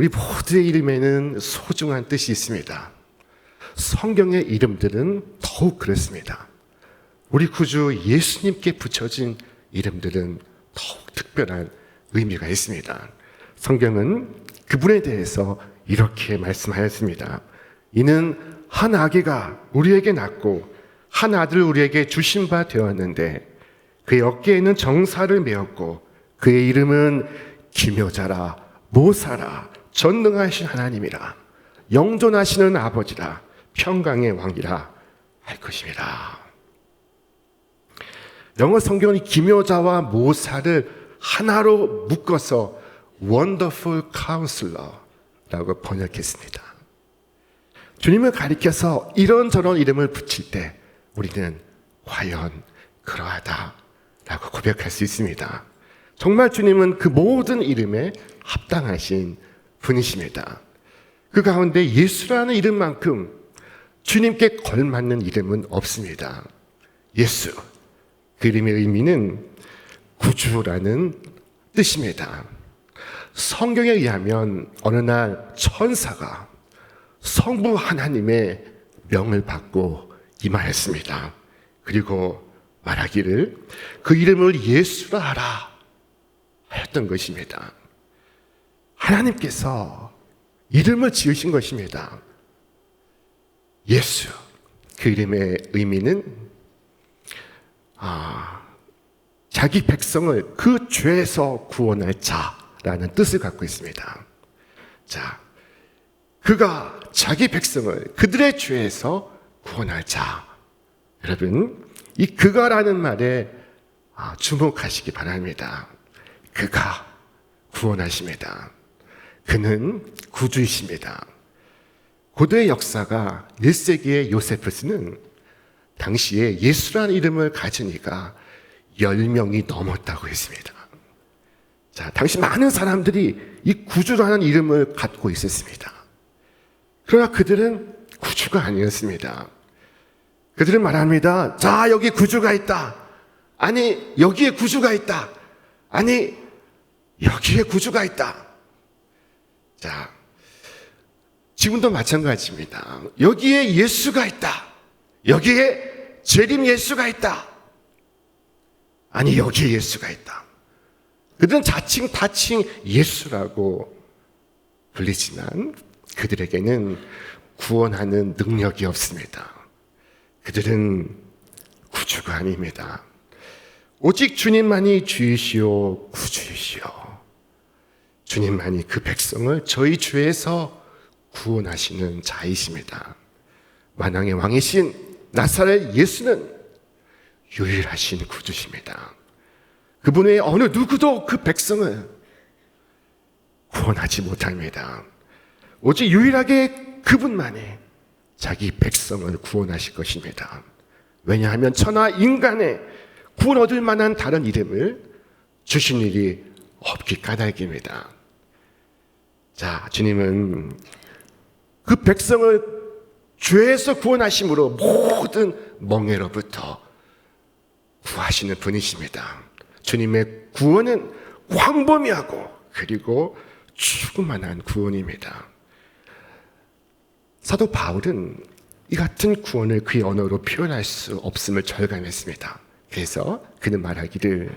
우리 모두의 이름에는 소중한 뜻이 있습니다. 성경의 이름들은 더욱 그렇습니다. 우리 구주 예수님께 붙여진 이름들은 더욱 특별한 의미가 있습니다. 성경은 그분에 대해서 이렇게 말씀하였습니다. 이는 한 아기가 우리에게 낳고 한 아들을 우리에게 주신 바 되었는데 그의 어깨에는 정사를 메었고 그의 이름은 기묘자라 모사라 전능하신 하나님이라 영존하시는 아버지라 평강의 왕이라 할 것입니다. 영어 성경은 기묘자와 모사를 하나로 묶어서 Wonderful Counselor라고 번역했습니다. 주님을 가리켜서 이런저런 이름을 붙일 때 우리는 과연 그러하다라고 고백할 수 있습니다. 정말 주님은 그 모든 이름에 합당하신 분이십니다. 그 가운데 예수라는 이름만큼 주님께 걸맞는 이름은 없습니다. 예수, 그 이름의 의미는 구주라는 뜻입니다. 성경에 의하면 어느 날 천사가 성부 하나님의 명을 받고 임하였습니다. 그리고 말하기를 그 이름을 예수라 하라 하였던 것입니다. 하나님께서 이름을 지으신 것입니다. 예수, 그 이름의 의미는 자기 백성을 그 죄에서 구원할 자라는 뜻을 갖고 있습니다. 자, 그가 자기 백성을 그들의 죄에서 구원할 자. 여러분, 이 그가라는 말에 주목하시기 바랍니다. 그가 구원하십니다. 그는 구주이십니다. 고대 역사가 1세기의 요세푸스는 당시에 예수라는 이름을 가진 이가 10명이 넘었다고 했습니다. 자, 당시 많은 사람들이 이 구주라는 이름을 갖고 있었습니다. 그러나 그들은 구주가 아니었습니다. 그들은 말합니다. 자, 여기 구주가 있다. 아니, 여기에 구주가 있다. 아니, 여기에 구주가 있다. 자, 지금도 마찬가지입니다. 여기에 예수가 있다. 여기에 재림 예수가 있다. 아니, 여기에 예수가 있다. 그들은 자칭 타칭 예수라고 불리지만 그들에게는 구원하는 능력이 없습니다. 그들은 구주가 아닙니다. 오직 주님만이 주이시오 구주이시오. 주님만이 그 백성을 저희 죄에서 구원하시는 자이십니다. 만왕의 왕이신 나사렛 예수는 유일하신 구주십니다. 그분 외에 어느 누구도 그 백성을 구원하지 못합니다. 오직 유일하게 그분만이 자기 백성을 구원하실 것입니다. 왜냐하면 천하 인간의 구원 얻을 만한 다른 이름을 주신 일이 없기 까닭입니다. 자, 주님은 그 백성을 죄에서 구원하심으로 모든 멍에로부터 구하시는 분이십니다. 주님의 구원은 광범위하고 그리고 충만한 구원입니다. 사도 바울은 이 같은 구원을 그의 언어로 표현할 수 없음을 절감했습니다. 그래서 그는 말하기를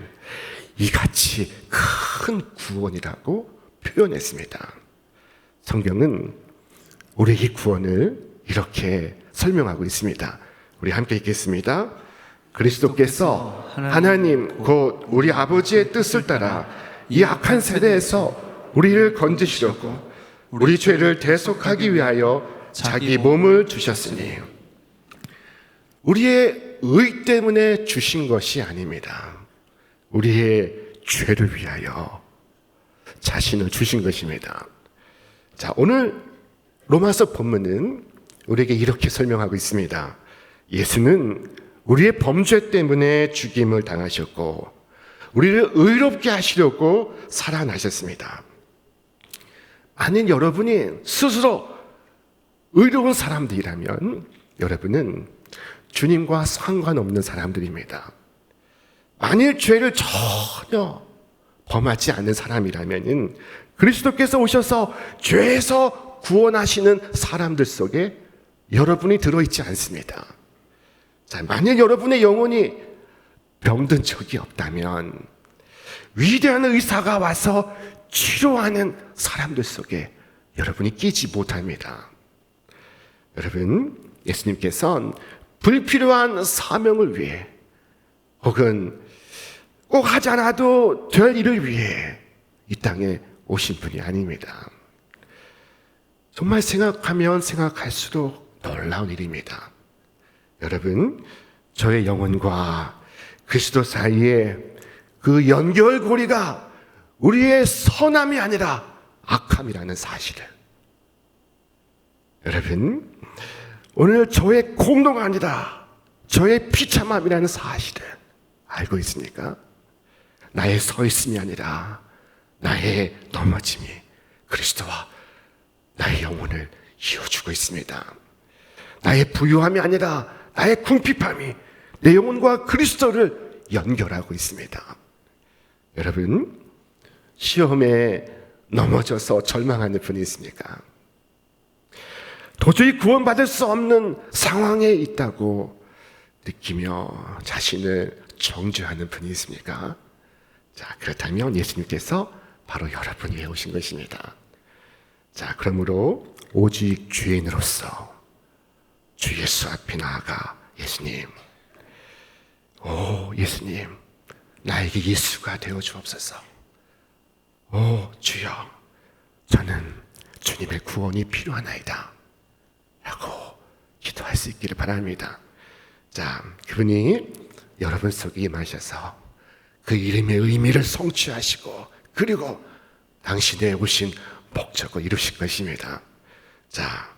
이같이 큰 구원이라고 표현했습니다. 성경은 우리의 구원을 이렇게 설명하고 있습니다. 우리 함께 읽겠습니다. 그리스도께서 하나님 곧 우리 아버지의 뜻을 따라 이 악한 세대에서 우리를 건지시려고 우리 죄를 대속하기 위하여 자기 몸을 주셨으니 우리의 의 때문에 주신 것이 아닙니다. 우리의 죄를 위하여 자신을 주신 것입니다. 자, 오늘 로마서 본문은 우리에게 이렇게 설명하고 있습니다. 예수는 우리의 범죄 때문에 죽임을 당하셨고 우리를 의롭게 하시려고 살아나셨습니다. 만약 여러분이 스스로 의로운 사람들이라면 여러분은 주님과 상관없는 사람들입니다. 만일 죄를 전혀 범하지 않는 사람이라면 그리스도께서 오셔서 죄에서 구원하시는 사람들 속에 여러분이 들어있지 않습니다. 자, 만약 여러분의 영혼이 병든 적이 없다면 위대한 의사가 와서 치료하는 사람들 속에 여러분이 끼지 못합니다. 여러분, 예수님께서는 불필요한 사명을 위해 혹은 꼭 하지 않아도 될 일을 위해 이 땅에 오신 분이 아닙니다. 정말 생각하면 생각할수록 놀라운 일입니다. 여러분, 저의 영혼과 그리스도 사이에 그 연결고리가 우리의 선함이 아니라 악함이라는 사실을, 여러분, 오늘 저의 공로가 아니라 저의 비참함이라는 사실을 알고 있습니까? 나의 서 있음이 아니라 나의 넘어짐이 그리스도와 나의 영혼을 이어주고 있습니다. 나의 부유함이 아니라 나의 궁핍함이 내 영혼과 그리스도를 연결하고 있습니다. 여러분, 시험에 넘어져서 절망하는 분이 있습니까? 도저히 구원받을 수 없는 상황에 있다고 느끼며 자신을 정죄하는 분이 있습니까? 자, 그렇다면 예수님께서 바로 여러분 위해 오신 것입니다. 자, 그러므로 오직 죄인으로서 주 예수 앞에 나아가 예수님, 예수님, 나에게 예수가 되어 주옵소서. 주여, 저는 주님의 구원이 필요하나이다 라고 기도할 수 있기를 바랍니다. 자, 그분이 여러분 속에 임하셔서 그 이름의 의미를 성취하시고 그리고 당신의 오신 목적을 이루실 것입니다. 자,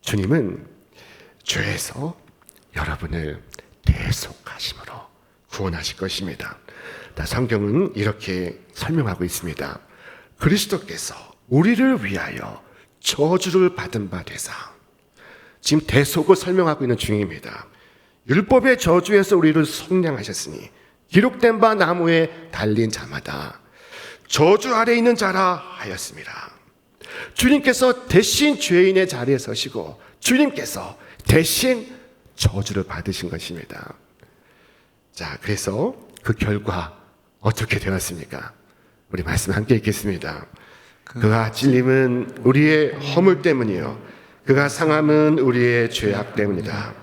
주님은 죄에서 여러분을 대속하심으로 구원하실 것입니다. 성경은 이렇게 설명하고 있습니다. 그리스도께서 우리를 위하여 저주를 받은 바 되사, 지금 대속을 설명하고 있는 중입니다. 율법의 저주에서 우리를 속량하셨으니 기록된 바 나무에 달린 자마다 저주 아래 있는 자라 하였습니다. 주님께서 대신 죄인의 자리에 서시고 주님께서 대신 저주를 받으신 것입니다. 자, 그래서 그 결과 어떻게 되었습니까? 우리 말씀 함께 읽겠습니다. 그가 찔림은 우리의 허물 때문이요 그가 상함은 우리의 죄악 때문이다.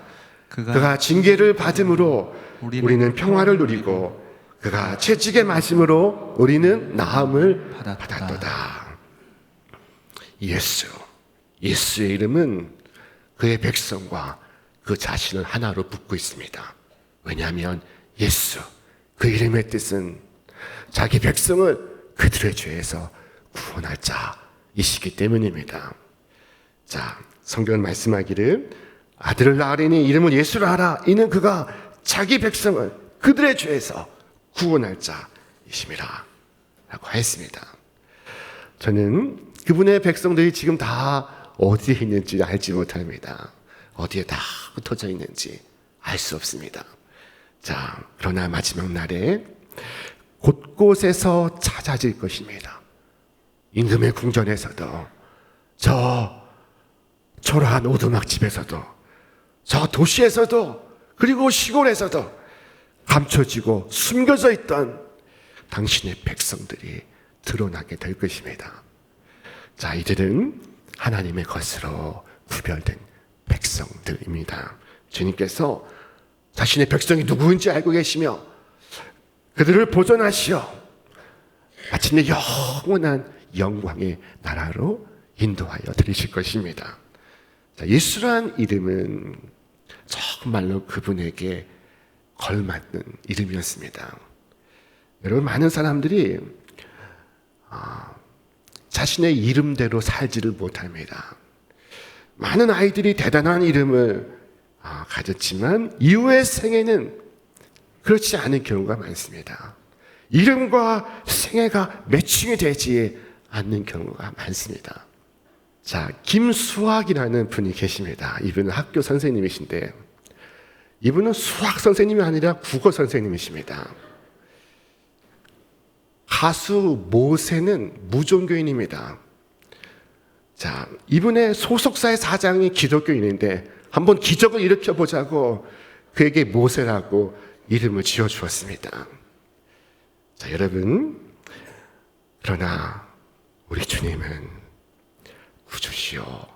그가 징계를 받음으로 우리는 평화를 누리고 그가 채찍에 맞음으로 우리는 나음을 받았도다. 예수의 이름은 그의 백성과 그 자신을 하나로 묶고 있습니다. 왜냐하면 예수, 그 이름의 뜻은 자기 백성을 그들의 죄에서 구원할 자이시기 때문입니다. 자, 성경은 말씀하기를 아들을 낳으리니 이름을 예수라 하라. 이는 그가 자기 백성을 그들의 죄에서 구원할 자이심이라 라고 했습니다. 저는 그분의 백성들이 지금 다 어디에 있는지 알지 못합니다. 어디에 다 흩어져 있는지 알 수 없습니다. 자, 그러나 마지막 날에 곳곳에서 찾아질 것입니다. 임금의 궁전에서도, 저 초라한 오두막집에서도, 저 도시에서도, 그리고 시골에서도 감춰지고 숨겨져 있던 당신의 백성들이 드러나게 될 것입니다. 자, 이들은 하나님의 것으로 구별된 백성들입니다. 주님께서 자신의 백성이 누구인지 알고 계시며 그들을 보존하시어 마침내 영원한 영광의 나라로 인도하여 드리실 것입니다. 자, 예수란 이름은 정말로 그분에게 걸맞는 이름이었습니다. 여러분, 많은 사람들이 자신의 이름대로 살지를 못합니다. 많은 아이들이 대단한 이름을 가졌지만 이후의 생애는 그렇지 않은 경우가 많습니다. 이름과 생애가 매칭이 되지 않는 경우가 많습니다. 자, 김수학이라는 분이 계십니다. 이분은 학교 선생님이신데 이분은 수학 선생님이 아니라 국어 선생님이십니다. 가수 모세는 무종교인입니다. 자, 이분의 소속사의 사장이 기독교인인데 한번 기적을 일으켜보자고 그에게 모세라고 이름을 지어주었습니다. 자, 여러분, 그러나 우리 주님은 구주시요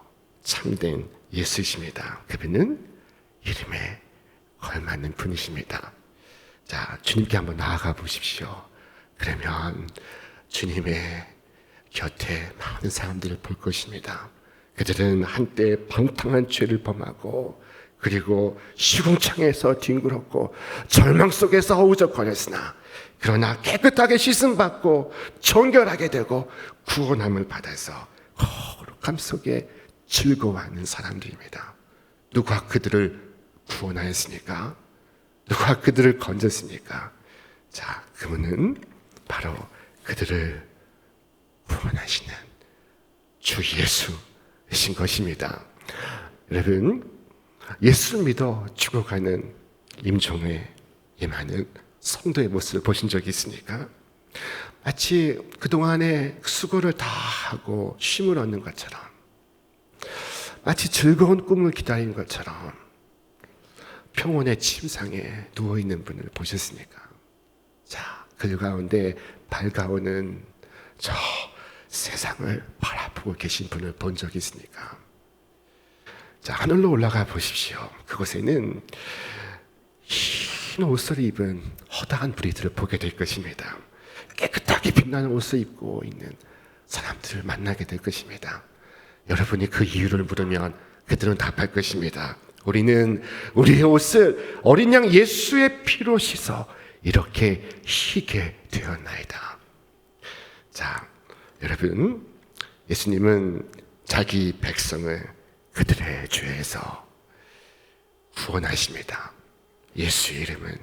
참된 예수이십니다. 그분은 이름에 걸맞는 분이십니다. 자, 주님께 한번 나아가 보십시오. 그러면 주님의 곁에 많은 사람들을 볼 것입니다. 그들은 한때 방탕한 죄를 범하고 그리고 시궁창에서 뒹굴었고 절망 속에서 허우적거렸으나 그러나 깨끗하게 씻음받고 정결하게 되고 구원함을 받아서 거룩함 속에 즐거워하는 사람들입니다. 누가 그들을 구원하였습니까? 누가 그들을 건졌습니까? 자, 그분은 바로 그들을 구원하시는 주 예수이신 것입니다. 여러분, 예수를 믿어 죽어가는 임종에 임하는 성도의 모습을 보신 적이 있습니까? 마치 그동안에 수고를 다 하고 쉼을 얻는 것처럼, 마치 즐거운 꿈을 기다린 것처럼 평온의 침상에 누워있는 분을 보셨습니까? 자, 그 가운데 밝아오는 저 세상을 바라보고 계신 분을 본 적이 있습니까? 자, 하늘로 올라가 보십시오. 그곳에는 흰 옷을 입은 허다한 무리들을 보게 될 것입니다. 깨끗하게 빛나는 옷을 입고 있는 사람들을 만나게 될 것입니다. 여러분이 그 이유를 물으면 그들은 답할 것입니다. 우리는 우리의 옷을 어린 양 예수의 피로 씻어 이렇게 희게 되었나이다. 자, 여러분, 예수님은 자기 백성을 그들의 죄에서 구원하십니다. 예수의 이름은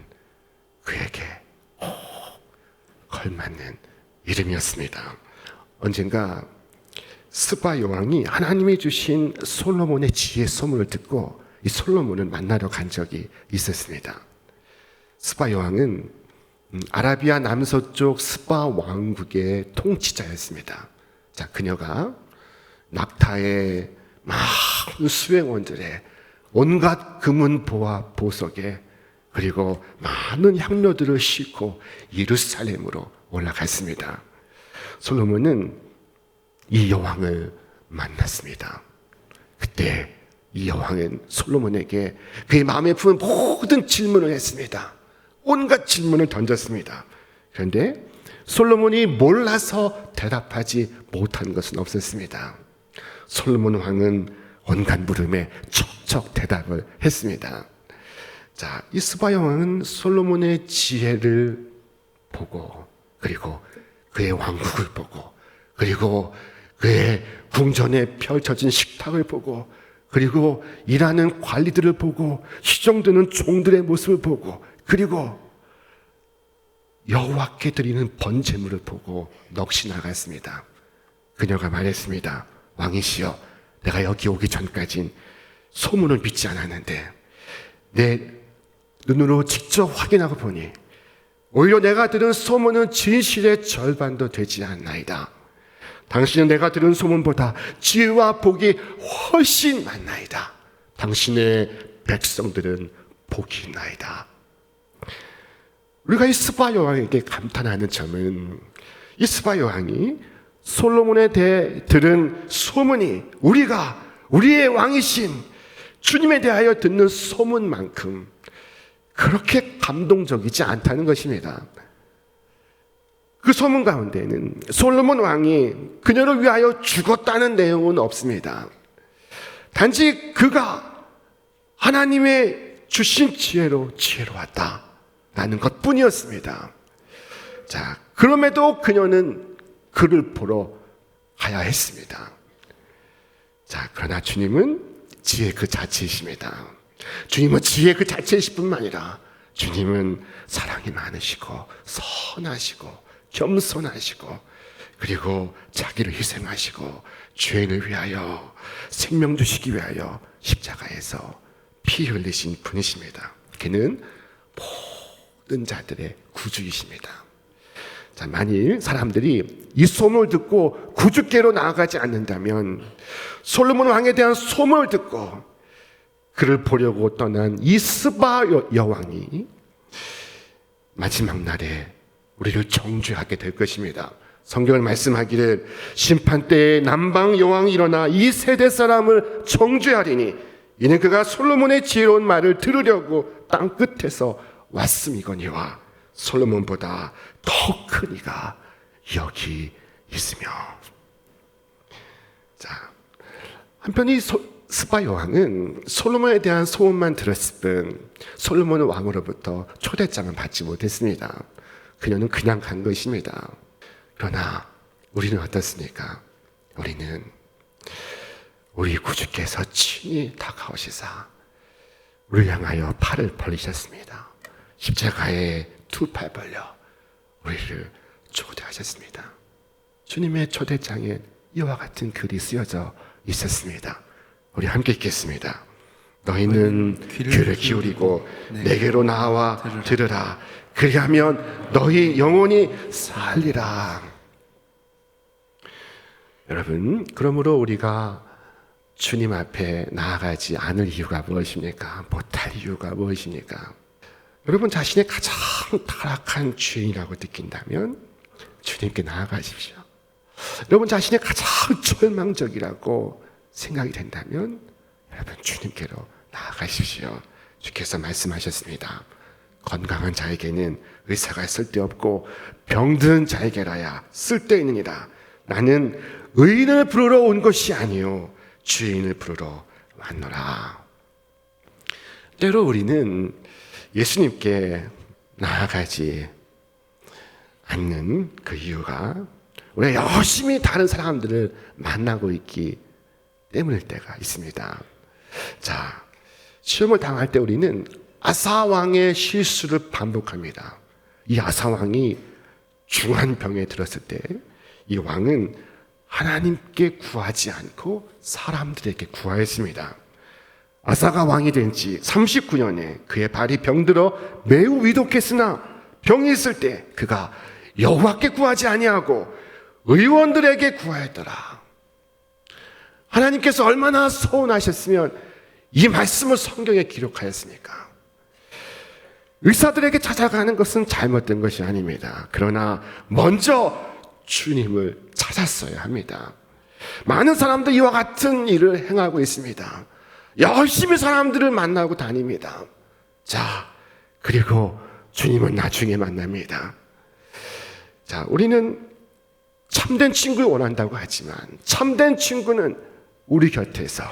그에게 걸맞는 이름이었습니다. 언젠가 스바 여왕이 하나님이 주신 솔로몬의 지혜 소문을 듣고 이 솔로몬을 만나러 간 적이 있었습니다. 스바 여왕은 아라비아 남서쪽 스바 왕국의 통치자였습니다. 자, 그녀가 낙타의 많은 수행원들의 온갖 금은 보화 보석에 그리고 많은 향료들을 싣고 예루살렘으로 올라갔습니다. 솔로몬은 이 여왕을 만났습니다. 그때 이 여왕은 솔로몬에게 그의 마음에 품은 모든 질문을 했습니다. 온갖 질문을 던졌습니다. 그런데 솔로몬이 몰라서 대답하지 못한 것은 없었습니다. 솔로몬 왕은 온갖 물음에 척척 대답을 했습니다. 자, 이 스바 왕은 솔로몬의 지혜를 보고 그리고 그의 왕국을 보고 그리고 그의 궁전에 펼쳐진 식탁을 보고 그리고 일하는 관리들을 보고 시종드는 종들의 모습을 보고 그리고 여호와께 드리는 번제물을 보고 넋이 나갔습니다. 그녀가 말했습니다. 왕이시여, 내가 여기 오기 전까진 소문을 믿지 않았는데 내 눈으로 직접 확인하고 보니 오히려 내가 들은 소문은 진실의 절반도 되지 않나이다. 당신은 내가 들은 소문보다 지혜와 복이 훨씬 많나이다. 당신의 백성들은 복이 있나이다. 우리가 이 스바 여왕에게 감탄하는 점은 이 스바 여왕이 솔로몬에 대해 들은 소문이 우리의 왕이신 주님에 대하여 듣는 소문만큼 그렇게 감동적이지 않다는 것입니다. 그 소문 가운데는 솔로몬 왕이 그녀를 위하여 죽었다는 내용은 없습니다. 단지 그가 하나님의 주신 지혜로 지혜로웠다라는 것뿐이었습니다. 자, 그럼에도 그녀는 그를 보러 가야 했습니다. 자, 그러나 주님은 지혜 그 자체이십니다. 주님은 지혜 그 자체이실 뿐만 아니라 주님은 사랑이 많으시고 선하시고 겸손하시고 그리고 자기를 희생하시고 죄인을 위하여 생명 주시기 위하여 십자가에서 피 흘리신 분이십니다. 그는 모든 자들의 구주이십니다. 자, 만일 사람들이 이 소문을 듣고 구주께로 나아가지 않는다면 솔로몬 왕에 대한 소문을 듣고 그를 보려고 떠난 이 스바 여왕이 마지막 날에 우리를 정죄하게 될 것입니다. 성경을 말씀하기를 심판 때에 남방 여왕이 일어나 이 세대 사람을 정죄하리니 이는 그가 솔로몬의 지혜로운 말을 들으려고 땅 끝에서 왔음이거니와 솔로몬보다 더 큰 이가 여기 있으며. 자, 한편 이 스바 여왕은 솔로몬에 대한 소문만 들었을 뿐 솔로몬 왕으로부터 초대장을 받지 못했습니다. 그녀는 그냥 간 것입니다. 그러나 우리는 어떻습니까? 우리는 우리 구주께서 친히 다가오시사 우리를 향하여 팔을 벌리셨습니다. 십자가에 두 팔 벌려 우리를 초대하셨습니다. 주님의 초대장에 이와 같은 글이 쓰여져 있었습니다. 우리 함께 읽겠습니다. 너희는 귀를 기울이고 내게로 나와 들으라. 그리하면 너희 영혼이 살리라. 여러분, 그러므로 우리가 주님 앞에 나아가지 않을 이유가 무엇입니까? 못할 이유가 무엇입니까? 여러분 자신의 가장 타락한 죄인이라고 느낀다면 주님께 나아가십시오. 여러분 자신의 가장 절망적이라고 생각이 된다면 여러분 주님께로 나아가십시오. 주께서 말씀하셨습니다. 건강한 자에게는 의사가 쓸데없고 병든 자에게라야 쓸데있느니라. 나는 의인을 부르러 온 것이 아니요 죄인을 부르러 왔노라. 때로 우리는 예수님께 나아가지 않는 그 이유가 우리가 열심히 다른 사람들을 만나고 있기 때문일 때가 있습니다. 자, 시험을 당할 때 우리는 아사왕의 실수를 반복합니다. 이 아사왕이 중한 병에 들었을 때 이 왕은 하나님께 구하지 않고 사람들에게 구하였습니다. 아사가 왕이 된 지 39년에 그의 발이 병들어 매우 위독했으나 병이 있을 때 그가 여호와께 구하지 아니하고 의원들에게 구하였더라. 하나님께서 얼마나 서운하셨으면 이 말씀을 성경에 기록하였습니까? 의사들에게 찾아가는 것은 잘못된 것이 아닙니다. 그러나 먼저 주님을 찾았어야 합니다. 많은 사람들이 이와 같은 일을 행하고 있습니다. 열심히 사람들을 만나고 다닙니다. 자, 그리고 주님은 나중에 만납니다. 자, 우리는 참된 친구를 원한다고 하지만 참된 친구는 우리 곁에서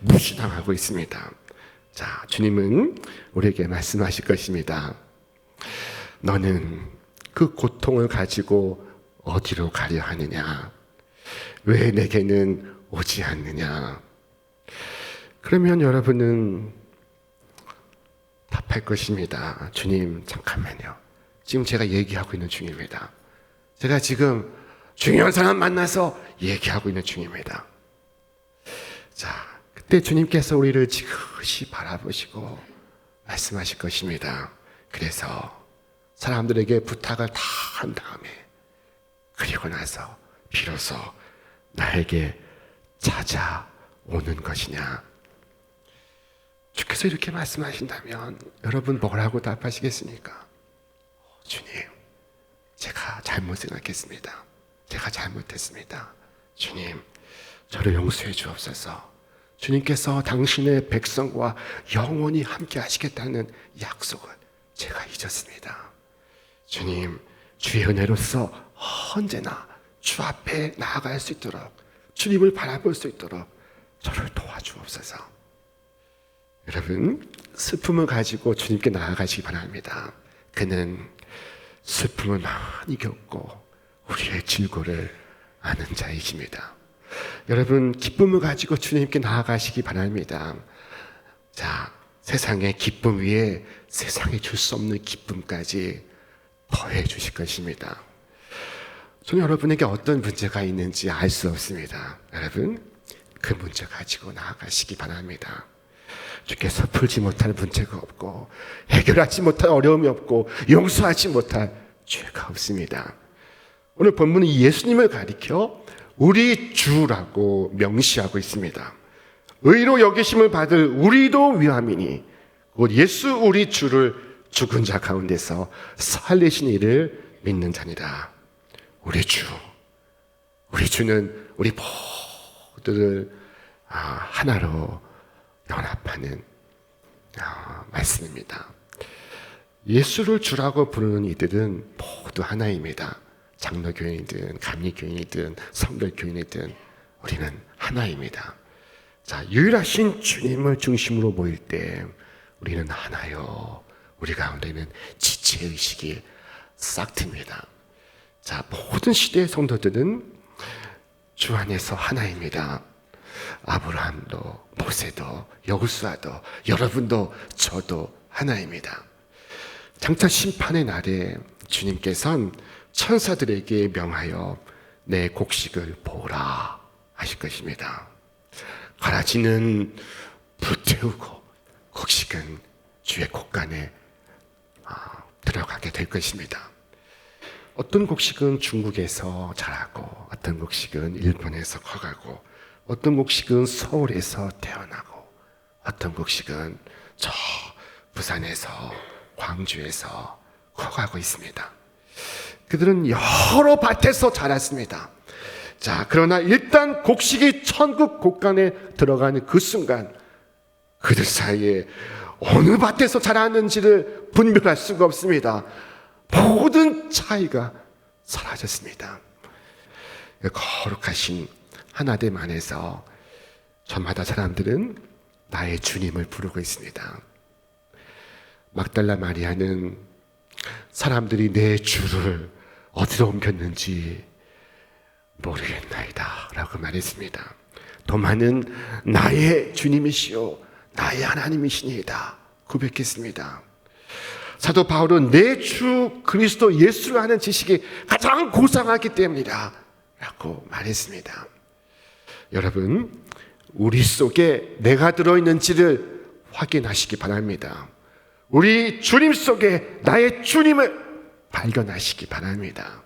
무시당하고 있습니다. 자, 주님은 우리에게 말씀하실 것입니다. 너는 그 고통을 가지고 어디로 가려 하느냐? 왜 내게는 오지 않느냐? 그러면 여러분은 답할 것입니다. 주님, 잠깐만요. 지금 제가 얘기하고 있는 중입니다. 제가 지금 중요한 사람 만나서 얘기하고 있는 중입니다. 자, 그때 주님께서 우리를 지그시 바라보시고 말씀하실 것입니다. 그래서 사람들에게 부탁을 다 한 다음에 그리고 나서 비로소 나에게 찾아오는 것이냐? 주께서 이렇게 말씀하신다면 여러분 뭐라고 답하시겠습니까? 주님, 제가 잘못 생각했습니다. 제가 잘못했습니다. 주님, 저를 용서해 주옵소서. 주님께서 당신의 백성과 영원히 함께 하시겠다는 약속을 제가 잊었습니다. 주님, 주의 은혜로서 언제나 주 앞에 나아갈 수 있도록, 주님을 바라볼 수 있도록 저를 도와주옵소서. 여러분, 슬픔을 가지고 주님께 나아가시기 바랍니다. 그는 슬픔을 많이 겪고 우리의 질고를 아는 자이십니다. 여러분, 기쁨을 가지고 주님께 나아가시기 바랍니다. 자, 세상의 기쁨 위에 세상에 줄 수 없는 기쁨까지 더해 주실 것입니다. 저는 여러분에게 어떤 문제가 있는지 알 수 없습니다. 여러분, 그 문제 가지고 나아가시기 바랍니다. 주께서 풀지 못할 문제가 없고 해결하지 못할 어려움이 없고 용서하지 못할 죄가 없습니다. 오늘 본문은 예수님을 가리켜 우리 주라고 명시하고 있습니다. 의로 여기심을 받을 우리도 위함이니 곧 예수 우리 주를 죽은 자 가운데서 살리신 이를 믿는 자니라. 우리 주는 우리 모두를 하나로 연합하는 말씀입니다. 예수를 주라고 부르는 이들은 모두 하나입니다. 장로교인이든 감리교인이든 성결교인이든 우리는 하나입니다. 자, 유일하신 주님을 중심으로 모일 때 우리는 하나요. 우리 가운데는 지체의식이 싹 틉니다. 자, 모든 시대의 성도들은 주 안에서 하나입니다. 아브라함도 모세도 여호수아도 여러분도 저도 하나입니다. 장차 심판의 날에 주님께서는 천사들에게 명하여 내 곡식을 보라 하실 것입니다. 가라지는 불태우고 곡식은 주의 곡간에 들어가게 될 것입니다. 어떤 곡식은 중국에서 자라고 어떤 곡식은 일본에서 커가고 어떤 곡식은 서울에서 태어나고 어떤 곡식은 저 부산에서 광주에서 커가고 있습니다. 그들은 여러 밭에서 자랐습니다. 자, 그러나 일단 곡식이 천국 곡간에 들어가는 그 순간 그들 사이에 어느 밭에서 자랐는지를 분별할 수가 없습니다. 모든 차이가 사라졌습니다. 거룩하신 하나됨 안에서 저마다 사람들은 나의 주님을 부르고 있습니다. 막달라 마리아는 사람들이 내 주를 어디로 옮겼는지 모르겠나이다 라고 말했습니다. 도마는 나의 주님이시오 나의 하나님이시니이다 고백했습니다. 사도 바울은 내 주 그리스도 예수를 아는 지식이 가장 고상하기 때문이다 라고 말했습니다. 여러분, 우리 속에 내가 들어있는지를 확인하시기 바랍니다. 우리 주님 속에 나의 주님을 발견하시기 바랍니다.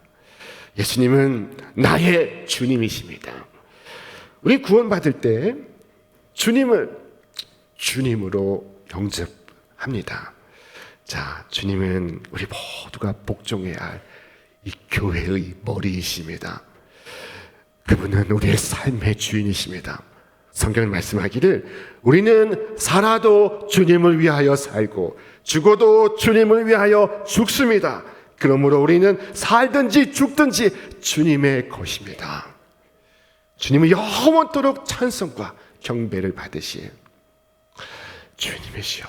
예수님은 나의 주님이십니다. 우리 구원받을 때 주님을 주님으로 영접합니다. 자, 주님은 우리 모두가 복종해야 할 이 교회의 머리이십니다. 그분은 우리의 삶의 주인이십니다. 성경은 말씀하기를 우리는 살아도 주님을 위하여 살고 죽어도 주님을 위하여 죽습니다. 그러므로 우리는 살든지 죽든지 주님의 것입니다. 주님은 영원토록 찬송과 경배를 받으신 주님이시여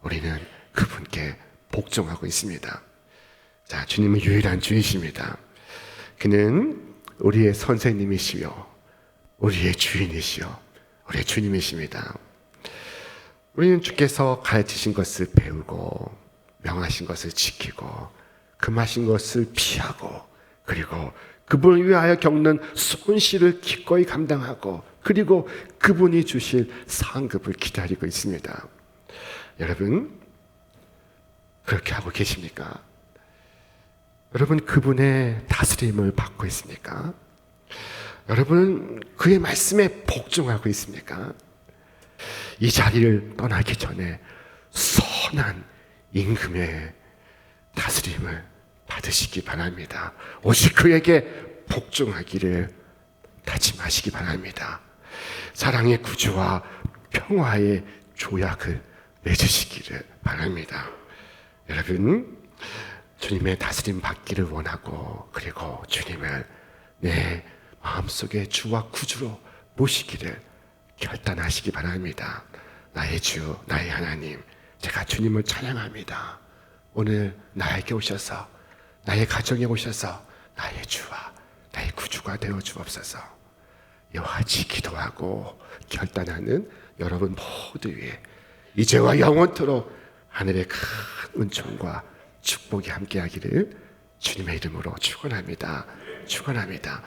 우리는 그분께 복종하고 있습니다. 자, 주님은 유일한 주이십니다. 그는 우리의 선생님이시며 우리의 주인이시여 우리의 주님이십니다. 우리는 주께서 가르치신 것을 배우고 명하신 것을 지키고 금하신 것을 피하고 그리고 그분을 위하여 겪는 손실을 기꺼이 감당하고 그리고 그분이 주실 상급을 기다리고 있습니다. 여러분, 그렇게 하고 계십니까? 여러분, 그분의 다스림을 받고 있습니까? 여러분, 그의 말씀에 복종하고 있습니까? 이 자리를 떠나기 전에 선한 임금의 다스림을 받으시기 바랍니다. 오직 그에게 복종하기를 다짐하시기 바랍니다. 사랑의 구주와 평화의 조약을 맺으시기를 바랍니다. 여러분, 주님의 다스림 받기를 원하고 그리고 주님을 내 마음속에 주와 구주로 모시기를 결단하시기 바랍니다. 나의 주, 나의 하나님, 제가 주님을 찬양합니다. 오늘 나에게 오셔서 나의 가정에 오셔서 나의 주와 나의 구주가 되어 주옵소서. 이와 같이 기도하고 결단하는 여러분 모두 위에 이제와 영원토록 하늘의 큰 은총과 축복이 함께하기를 주님의 이름으로 축원합니다. 축원합니다.